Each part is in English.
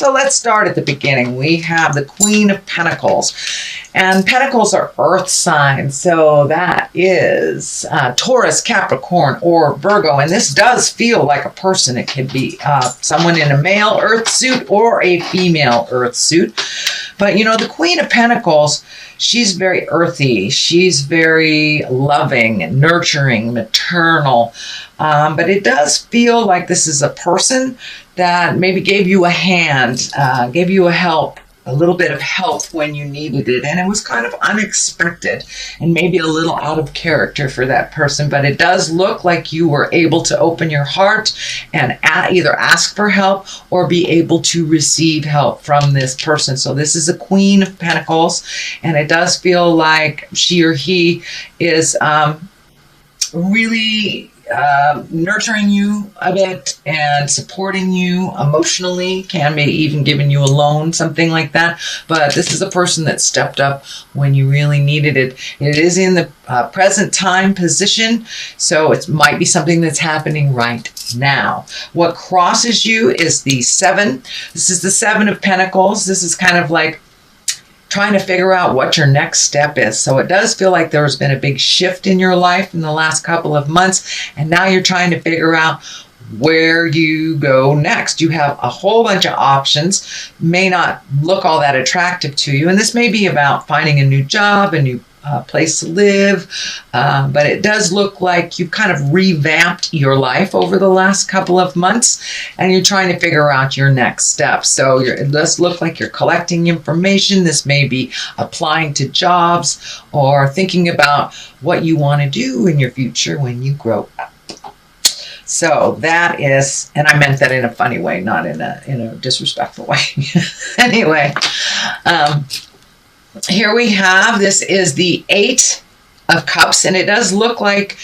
So let's start at the beginning. We have the Queen of Pentacles. And Pentacles are earth signs. So that is Taurus, Capricorn, or Virgo. And this does feel like a person. It could be someone in a male earth suit or a female earth suit. But, you know, the Queen of Pentacles, she's very earthy. She's very loving, nurturing, maternal. But it does feel like this is a person that maybe gave you a hand, gave you a little bit of help when you needed it. And it was kind of unexpected and maybe a little out of character for that person. But it does look like you were able to open your heart and either ask for help or be able to receive help from this person. So this is a Queen of Pentacles. And it does feel like she or he is really nurturing you a bit and supporting you emotionally, can be even giving you a loan, something like that. But this is a person that stepped up when you really needed it. It is in the present time position, so it might be something that's happening right now. What crosses you is the 7. This is the 7 of Pentacles. This is kind of like trying to figure out what your next step is. So it does feel like there's been a big shift in your life in the last couple of months, and now you're trying to figure out where you go next. You have a whole bunch of options, may not look all that attractive to you, and this may be about finding a new job, a new place to live, but it does look like you've kind of revamped your life over the last couple of months, and you're trying to figure out your next step. So it does look like you're collecting information. This may be applying to jobs or thinking about what you want to do in your future when you grow up. So that is, and I meant that in a funny way, not in a disrespectful way. Anyway, here we have, this is the 8 of Cups, and it does look like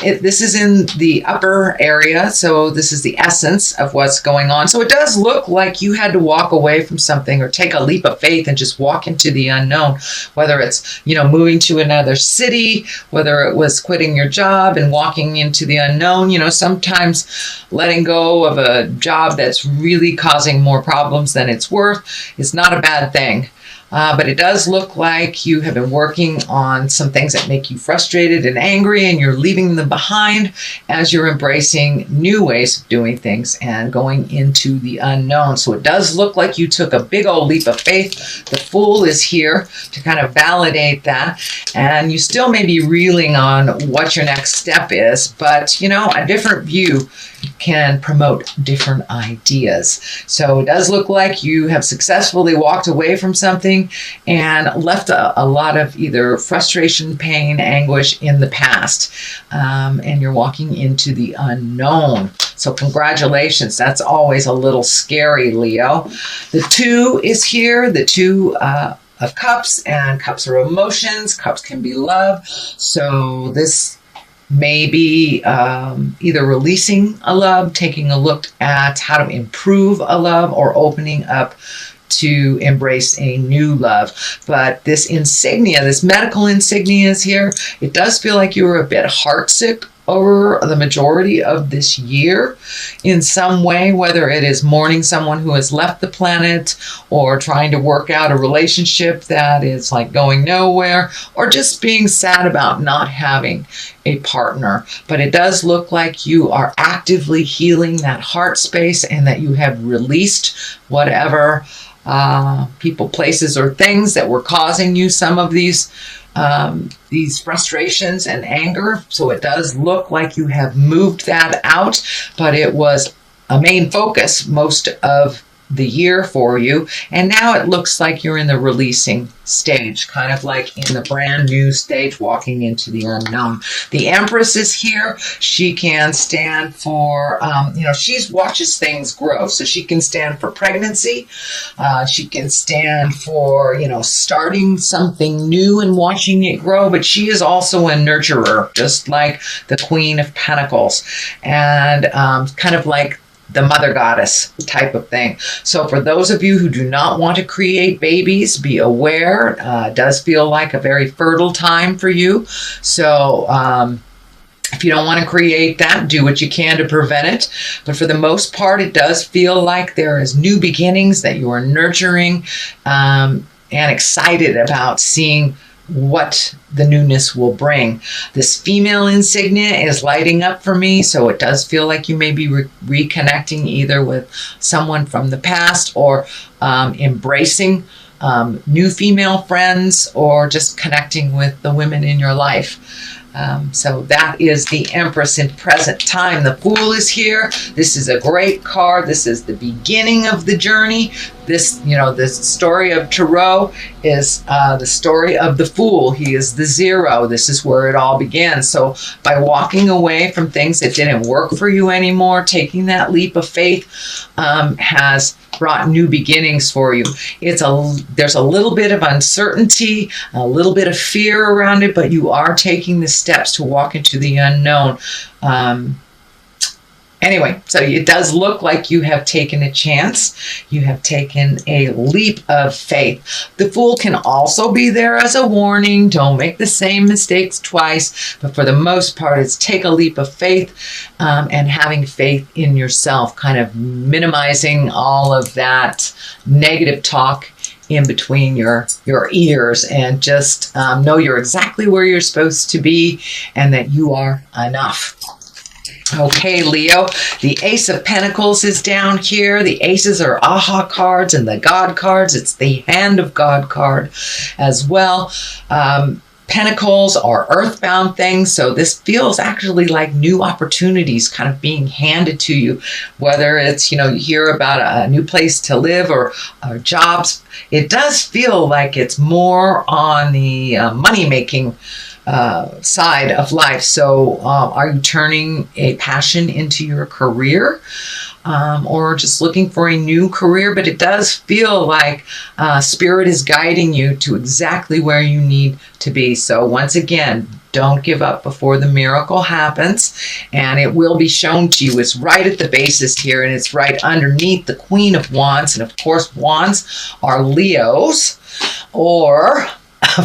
this is in the upper area, so this is the essence of what's going on. So it does look like you had to walk away from something or take a leap of faith and just walk into the unknown, whether it's, you know, moving to another city, whether it was quitting your job and walking into the unknown. You know, sometimes letting go of a job that's really causing more problems than it's worth is not a bad thing. But it does look like you have been working on some things that make you frustrated and angry, and you're leaving them behind as you're embracing new ways of doing things and going into the unknown. So it does look like you took a big old leap of faith. The Fool is here to kind of validate that, and you still may be reeling on what your next step is, but you know, a different view can promote different ideas. So it does look like you have successfully walked away from something and left a lot of either frustration, pain, anguish in the past, and you're walking into the unknown. So congratulations. That's always a little scary, Leo. The 2 is here, the 2 of Cups, and Cups are emotions. Cups can be love. So this maybe either releasing a love, taking a look at how to improve a love, or opening up to embrace a new love. But this insignia, this medical insignia is here. It does feel like you were a bit heartsick over the majority of this year in some way, whether it is mourning someone who has left the planet, or trying to work out a relationship that is like going nowhere, or just being sad about not having a partner. But it does look like you are actively healing that heart space, and that you have released whatever people, places, or things that were causing you some of these frustrations and anger. So it does look like you have moved that out, but it was a main focus most of the year for you, and now it looks like you're in the releasing stage, kind of like in the brand new stage, walking into the unknown. The Empress is here. She can stand for, she watches things grow. So she can stand for pregnancy. She can stand for, starting something new and watching it grow. But she is also a nurturer, just like the Queen of Pentacles, and kind of like the mother goddess type of thing. So for those of you who do not want to create babies, be aware. It does feel like a very fertile time for you. So If you don't want to create that, do what you can to prevent it. But for the most part, it does feel like there is new beginnings that you are nurturing, and excited about seeing what the newness will bring. This female insignia is lighting up for me, so it does feel like you may be reconnecting either with someone from the past, or embracing new female friends, or just connecting with the women in your life. So that is the Empress in present time. The Fool is here. This is a great card. This is the beginning of the journey. This, the story of Tarot is the story of the Fool. He is the zero. This is where it all begins. So by walking away from things that didn't work for you anymore, taking that leap of faith has brought new beginnings for you. There's a little bit of uncertainty, a little bit of fear around it, but you are taking the steps to walk into the unknown. Anyway, so it does look like you have taken a chance. You have taken a leap of faith. The Fool can also be there as a warning. Don't make the same mistakes twice. But for the most part, it's take a leap of faith, and having faith in yourself, kind of minimizing all of that negative talk in between your ears, and just know you're exactly where you're supposed to be, and that you are enough. Okay, Leo, the Ace of Pentacles is down here. The aces are aha cards, and the God cards, it's the Hand of God card as well. Pentacles are earthbound things, so this feels actually like new opportunities kind of being handed to you, whether it's, you hear about a new place to live, or jobs. It does feel like it's more on the money-making side of life. So are you turning a passion into your career, or just looking for a new career? But it does feel like Spirit is guiding you to exactly where you need to be. So once again, don't give up before the miracle happens, and it will be shown to you. It's right at the basis here, and it's right underneath the Queen of Wands. And of course, Wands are Leos, or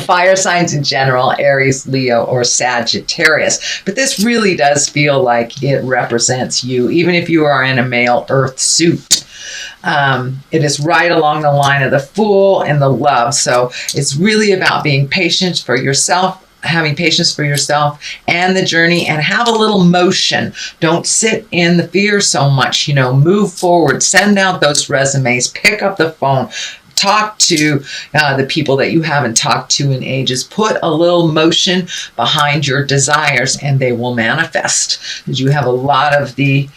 fire signs in general, Aries, Leo, or Sagittarius. But this really does feel like it represents you, even if you are in a male earth suit. It is right along the line of the Fool and the Love. So it's really about being patient for yourself, having patience for yourself and the journey, and have a little motion. Don't sit in the fear so much, move forward, send out those resumes, pick up the phone, talk to the people that you haven't talked to in ages. Put a little motion behind your desires, and they will manifest. Because you have a lot of the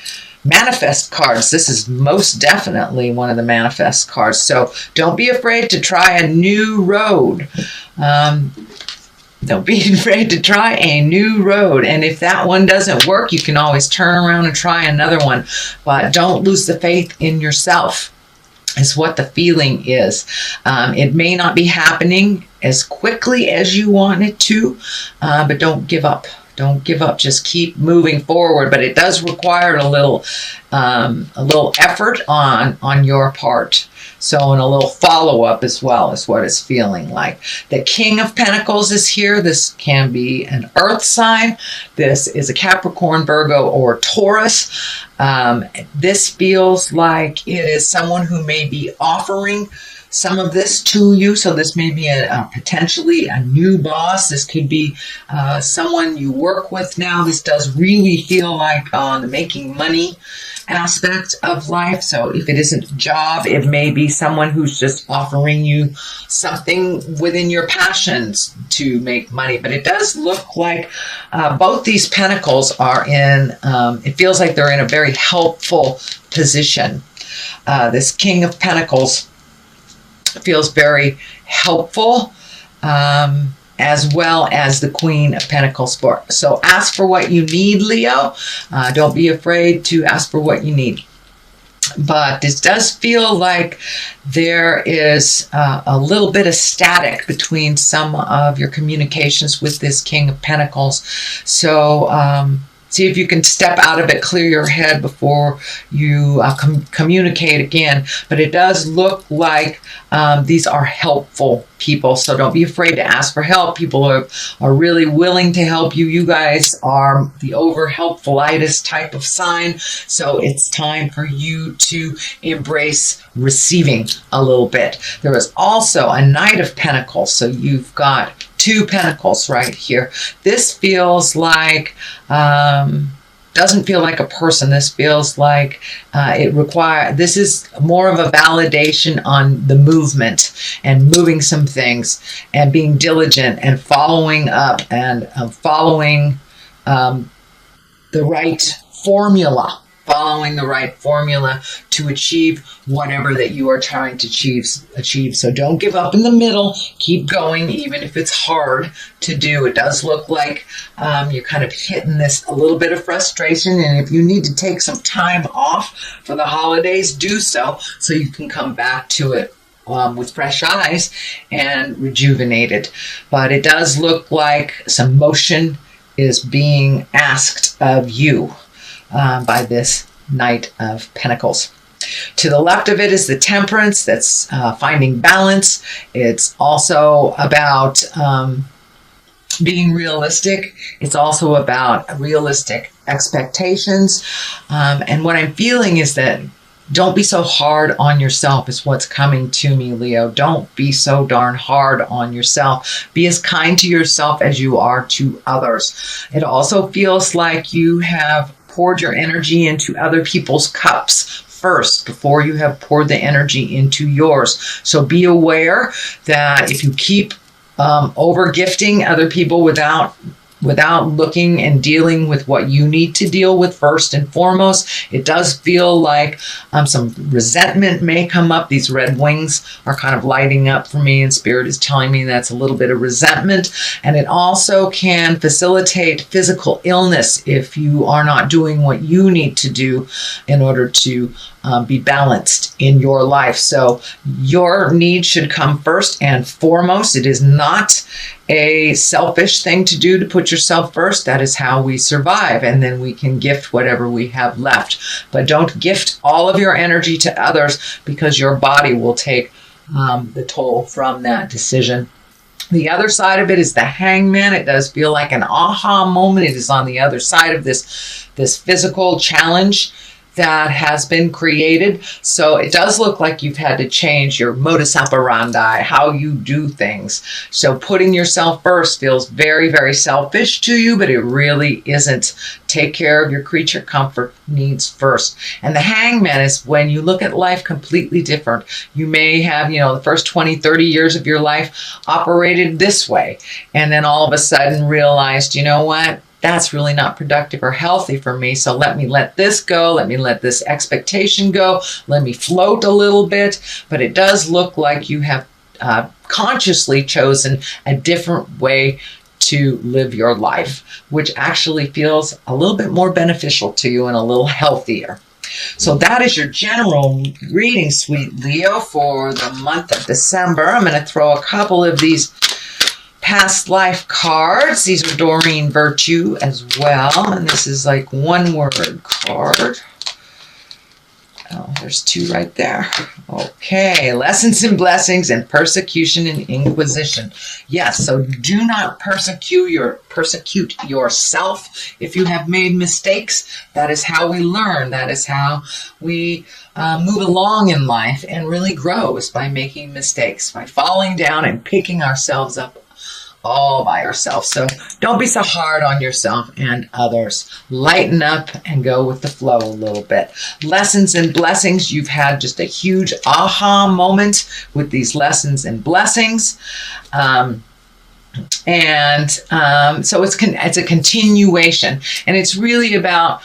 manifest cards. This is most definitely one of the manifest cards. So don't be afraid to try a new road. Don't be afraid to try a new road. And if that one doesn't work, you can always turn around and try another one. But don't lose the faith in yourself, is what the feeling is. It may not be happening as quickly as you want it to, but don't give up. Don't give up. Just keep moving forward. But it does require a little effort on your part. So, and a little follow-up as well is what it's feeling like. The King of Pentacles is here. This can be an earth sign. This is a Capricorn, Virgo, or Taurus. This feels like it is someone who may be offering some of this to you. So this may be potentially a new boss. This could be someone you work with now. This does really feel like the making money aspect of life. So if it isn't a job, it may be someone who's just offering you something within your passions to make money. But it does look like both these pentacles are in, it feels like they're in a very helpful position. This King of Pentacles feels very helpful, as well as the Queen of Pentacles. So ask for what you need, Leo. Don't be afraid to ask for what you need. But this does feel like there is a little bit of static between some of your communications with this King of Pentacles. So See if you can step out of it, clear your head before you communicate again. But it does look like these are helpful people. So don't be afraid to ask for help. People are really willing to help you. You guys are the over helpfulitis type of sign. So it's time for you to embrace receiving a little bit. There is also a Knight of Pentacles. So you've got 2 pentacles right here. This feels like, doesn't feel like a person. This feels like this is more of a validation on the movement and moving some things and being diligent and following up and following the right formula. Following the right formula to achieve whatever that you are trying to achieve. So don't give up in the middle. Keep going, even if it's hard to do. It does look like you're kind of hitting this a little bit of frustration. And if you need to take some time off for the holidays, do so you can come back to it with fresh eyes and rejuvenated. But it does look like some motion is being asked of you. By this Knight of Pentacles. To the left of it is the Temperance. That's finding balance. It's also about being realistic. It's also about realistic expectations. And what I'm feeling is that don't be so hard on yourself is what's coming to me, Leo. Don't be so darn hard on yourself. Be as kind to yourself as you are to others. It also feels like you have poured your energy into other people's cups first before you have poured the energy into yours. So be aware that if you keep over gifting other people without looking and dealing with what you need to deal with first and foremost, it does feel like some resentment may come up. These red wings are kind of lighting up for me, and Spirit is telling me that's a little bit of resentment. And it also can facilitate physical illness if you are not doing what you need to do in order to be balanced in your life. So your needs should come first and foremost. It is not a selfish thing to do to put yourself first. That is how we survive, and then we can gift whatever we have left. But don't gift all of your energy to others, because your body will take the toll from that decision. The other side of it is the Hangman. It does feel like an aha moment. It is on the other side of this physical challenge that has been created. So it does look like you've had to change your modus operandi, how you do things. So putting yourself first feels very, very selfish to you, but it really isn't. Take care of your creature comfort needs first. And the Hangman is when you look at life completely different. You may have, the first 20, 30 years of your life operated this way, and then all of a sudden realized, you know what? That's really not productive or healthy for me. So let me let this go. Let me let this expectation go. Let me float a little bit. But it does look like you have consciously chosen a different way to live your life, which actually feels a little bit more beneficial to you and a little healthier. So that is your general reading, sweet Leo, for the month of December. I'm going to throw a couple of these past life cards. These are Doreen Virtue as well. And this is like one word card. Oh, there's 2 right there. Okay. Lessons and blessings and persecution and inquisition. Yes. So do not persecute yourself if you have made mistakes. That is how we learn. That is how we move along in life and really grow, is by making mistakes, by falling down and picking ourselves up all by ourselves. So don't be so hard on yourself and others. Lighten up and go with the flow a little bit. Lessons and blessings. You've had just a huge aha moment with these lessons and blessings. So it's a continuation, and it's really about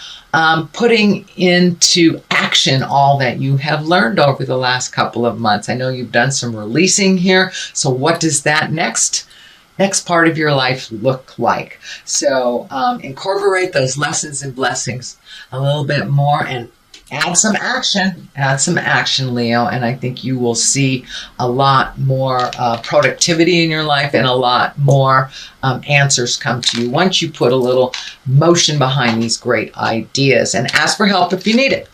putting into action all that you have learned over the last couple of months. I know you've done some releasing here. So what does that next part of your life look like? So incorporate those lessons and blessings a little bit more and add some action, Leo, and I think you will see a lot more productivity in your life and a lot more answers come to you once you put a little motion behind these great ideas. And ask for help if you need it.